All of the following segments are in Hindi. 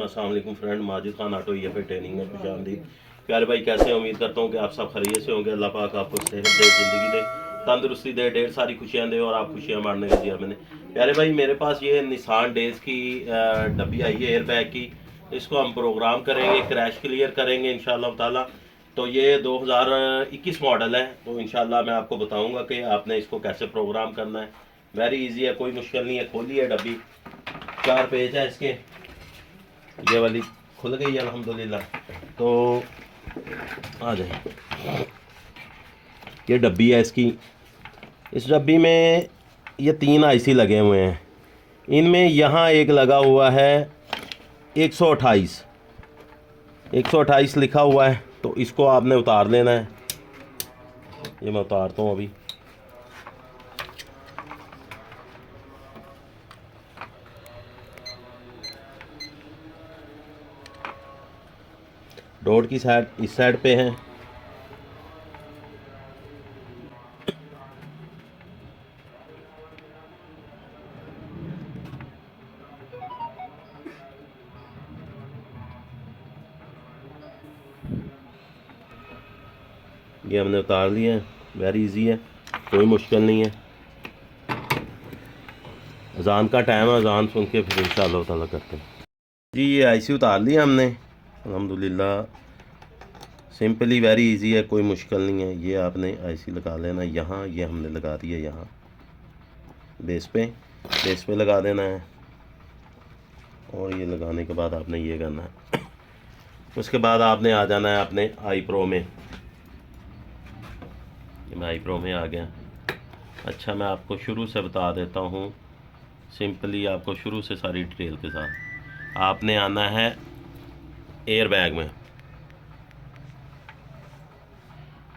अस्सलाम वालेकुम friend, Majid Khan auto EFI training में खुशामदीद। प्यारे भाई कैसे हैं? उम्मीद करता हूँ कि आप सब खैरियत से होंगे। अल्लाह पाक आपको सेहत दे, ज़िंदगी दे, तंदुरुस्ती दे, ढेर सारी खुशियाँ दे और आप खुशियाँ बांटने का दिया मैंने। प्यारे भाई मेरे पास ये निसान डेज़ की डब्बी आई है एयर बैग की। इसको हम प्रोग्राम करेंगे, क्रैश क्लियर करेंगे इंशाल्लाह ताला। तो ये 2021 मॉडल है, तो इंशाल्लाह मैं आपको बताऊंगा कि आपने इसको कैसे प्रोग्राम करना है। वेरी इजी है, कोई मुश्किल नहीं है। खोली है डब्बी, 4 पेज है इसके। ये वाली खुल गई है अल्हम्दुलिल्लाह। तो आ जाए, ये डब्बी है इसकी। इस डब्बी में ये 3 IC लगे हुए हैं। इनमें यहाँ एक लगा हुआ है 128 लिखा हुआ है, तो इसको आपने उतार लेना है। ये मैं उतारता हूँ अभी। डॉट की साइड इस साइड पे है। ये हमने उतार लिया है। वेरी इजी है, कोई मुश्किल नहीं है। अजान का टाइम है, अजान सुन के फिर इंशाअल्लाह ताला करते हैं जी। ये IC उतार लिया हमने अल्हम्दुलिल्लाह। सिंपली वेरी इजी है, कोई मुश्किल नहीं है। ये आपने IC लगा लेना यहाँ। ये हमने लगा दिया यहाँ बेस पे लगा देना है। और ये लगाने के बाद आपने ये करना है। उसके बाद आपने आ जाना है अपने आई प्रो में। ये मैं आई प्रो में आ गया। अच्छा, मैं आपको शुरू से बता देता हूँ, सिंपली आपको शुरू से सारी डिटेल के साथ। आपने आना है एयर बैग में।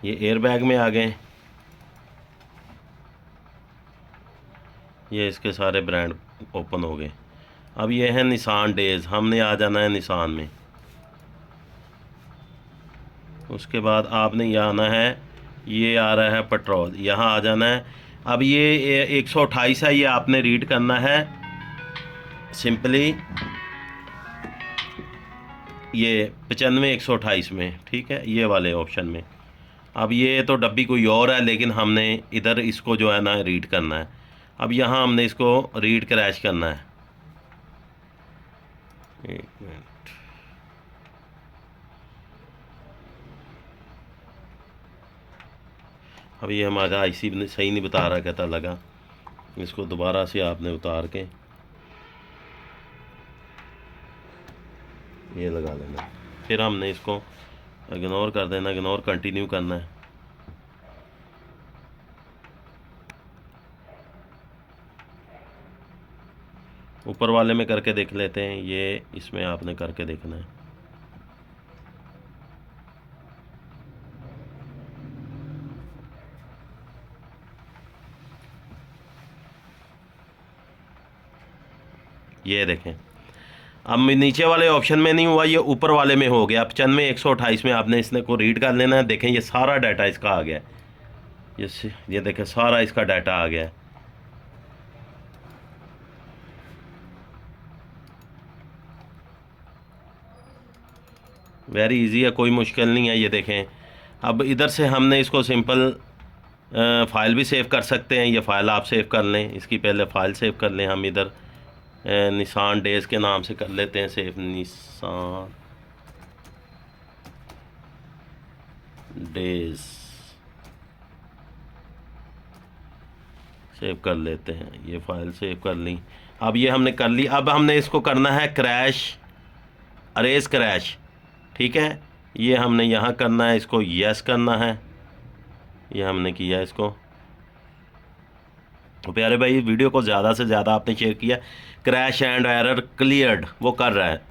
ये एयर बैग में आ गए। ये इसके सारे ब्रांड ओपन हो गए। अब ये है निसान डेज़, हमने आ जाना है निसान में। उसके बाद आपने ये आना है, ये आ रहा है पेट्रोल, यहाँ आ जाना है। अब ये 128 है, ये आपने रीड करना है सिंपली। ये 95 128 में, ठीक है, ये वाले ऑप्शन में। अब ये तो डब्बी कोई और है, लेकिन हमने इधर इसको जो है ना रीड करना है। अब यहाँ हमने इसको रीड क्रैश करना है। एक मिनट, अब ये हमारा IC सही नहीं बता रहा, कहता लगा। इसको दोबारा से आपने उतार के ये लगा लेना। फिर हमने इसको इग्नोर कर देना, इग्नोर कंटिन्यू करना है। ऊपर वाले में करके देख लेते हैं, ये इसमें आपने करके देखना है। ये देखें, अब नीचे वाले ऑप्शन में नहीं हुआ, ये ऊपर वाले में हो गया। 95 128 में आपने इसने को रीड कर लेना है। देखें, ये सारा डाटा इसका आ गया। ये देखें, सारा इसका डाटा आ गया। वेरी इजी है, कोई मुश्किल नहीं है। ये देखें, अब इधर से हमने इसको सिंपल फ़ाइल भी सेव कर सकते हैं। ये फ़ाइल आप सेव कर लें, इसकी पहले फ़ाइल सेव कर लें। हम इधर निसान डेज़ के नाम से कर लेते हैं सेव। निसान डेज़ सेव कर लेते हैं। ये फ़ाइल सेव कर ली। अब ये हमने कर ली। अब हमने इसको करना है क्रैश, अरेज क्रैश, ठीक है। ये हमने यहाँ करना है, इसको यस करना है। ये हमने किया इसको। तो प्यारे भाई, वीडियो को ज़्यादा से ज़्यादा आपने शेयर किया। क्रैश एंड एरर क्लियर्ड वो कर रहा है।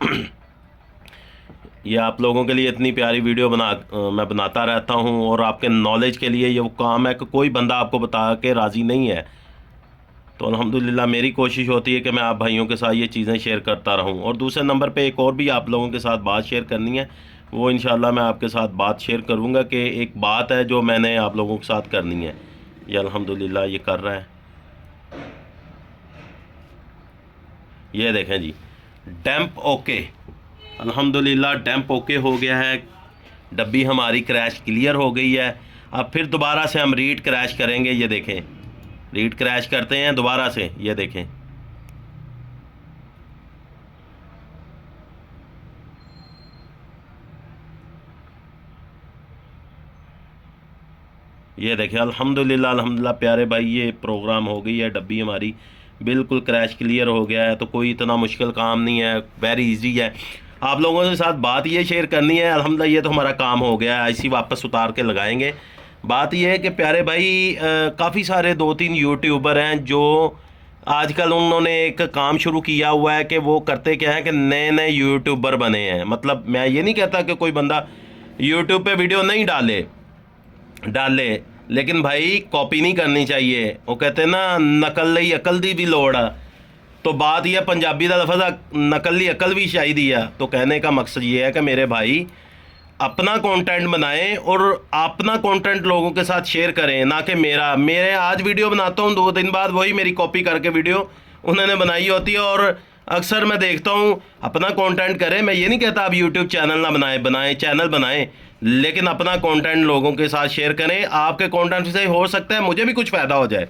ये आप लोगों के लिए इतनी प्यारी वीडियो मैं बनाता रहता हूँ, और आपके नॉलेज के लिए ये वो काम है कि कोई बंदा आपको बता के राज़ी नहीं है। तो अल्हम्दुलिल्लाह मेरी कोशिश होती है कि मैं आप भाइयों के साथ ये चीज़ें शेयर करता रहूँ। और दूसरे नंबर पे एक और भी आप लोगों के साथ बात शेयर करनी है, वो इंशाल्लाह मैं आपके साथ बात शेयर करूँगा कि एक बात है जो मैंने आप लोगों के साथ करनी है। ये अल्हम्दुलिल्लाह ये कर रहा है। ये देखें जी, डैम्प ओके, अल्हम्दुलिल्लाह डैम्प ओके हो गया है, डब्बी हमारी क्रैश क्लियर हो गई है। अब फिर दोबारा से हम रीड क्रैश करेंगे, ये देखें, रीड क्रैश करते हैं दोबारा से, ये देखें, ये देखें अल्हम्दुलिल्लाह अल्हम्दुलिल्लाह प्यारे भाई, ये प्रोग्राम हो गई है, डब्बी हमारी बिल्कुल क्रैश क्लियर हो गया है। तो कोई इतना मुश्किल काम नहीं है, वेरी इजी है। आप लोगों के साथ बात ये शेयर करनी है, अल्हम्दुलिल्लाह ये तो हमारा काम हो गया है, ऐसी वापस उतार के लगाएंगे। बात ये है कि प्यारे भाई काफ़ी सारे 2-3 यूट्यूबर हैं जो आजकल उन्होंने एक काम शुरू किया हुआ है कि वो करते क्या है कि नए नए यूट्यूबर बने हैं। मतलब मैं ये नहीं कहता कि कोई बंदा यूट्यूब पे वीडियो नहीं डाले, लेकिन भाई कॉपी नहीं करनी चाहिए। वो कहते हैं ना, नकल ਲਈ अकल दी भी लोड़ है। तो बात यह पंजाबी का लफ्ज़ नकल ਲਈ अकल भी चाहिए है। तो कहने का मकसद ये है कि मेरे भाई अपना कंटेंट बनाएं और अपना कंटेंट लोगों के साथ शेयर करें, ना कि मेरे आज वीडियो बनाता हूँ 2 दिन बाद वही मेरी कॉपी करके वीडियो उन्होंने बनाई होती है। और अक्सर मैं देखता हूँ अपना कंटेंट करें। मैं ये नहीं कहता आप यूट्यूब चैनल ना बनाएं चैनल बनाएं, लेकिन अपना कंटेंट लोगों के साथ शेयर करें। आपके कंटेंट से हो सकता है मुझे भी कुछ फ़ायदा हो जाए।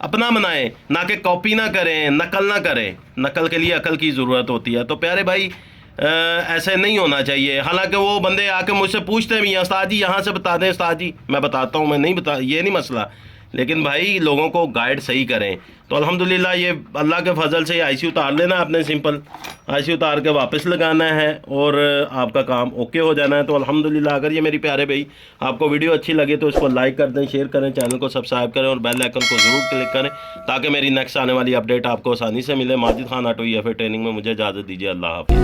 अपना बनाएं, ना कि कॉपी ना करें, नकल ना करें। नकल के लिए अकल की ज़रूरत होती है। तो प्यारे भाई ऐसे नहीं होना चाहिए। हालांकि वो बंदे आके मुझसे पूछते भी हैं, उस्ताद जी यहाँ से बता दें उस्ताद जी, मैं बताता हूँ, मैं नहीं बता, ये नहीं मसला, लेकिन भाई लोगों को गाइड सही करें। तो अल्हम्दुलिल्लाह ये अल्लाह के फजल से आईसी उतार लेना आपने, सिंपल आईसी उतार के वापस लगाना है और आपका काम ओके हो जाना है। तो अल्हम्दुलिल्लाह अगर ये मेरी प्यारे भाई आपको वीडियो अच्छी लगे तो इसको लाइक कर दें, शेयर करें, चैनल को सब्सक्राइब करें और बेल आइकन को ज़रूर क्लिक करें ताकि मेरी नेक्स्ट आने वाली अपडेट आपको आसानी से मिले। Majid Khan auto EFA training में मुझे इजाज़त दीजिए। अल्लाह हाफ़िज़।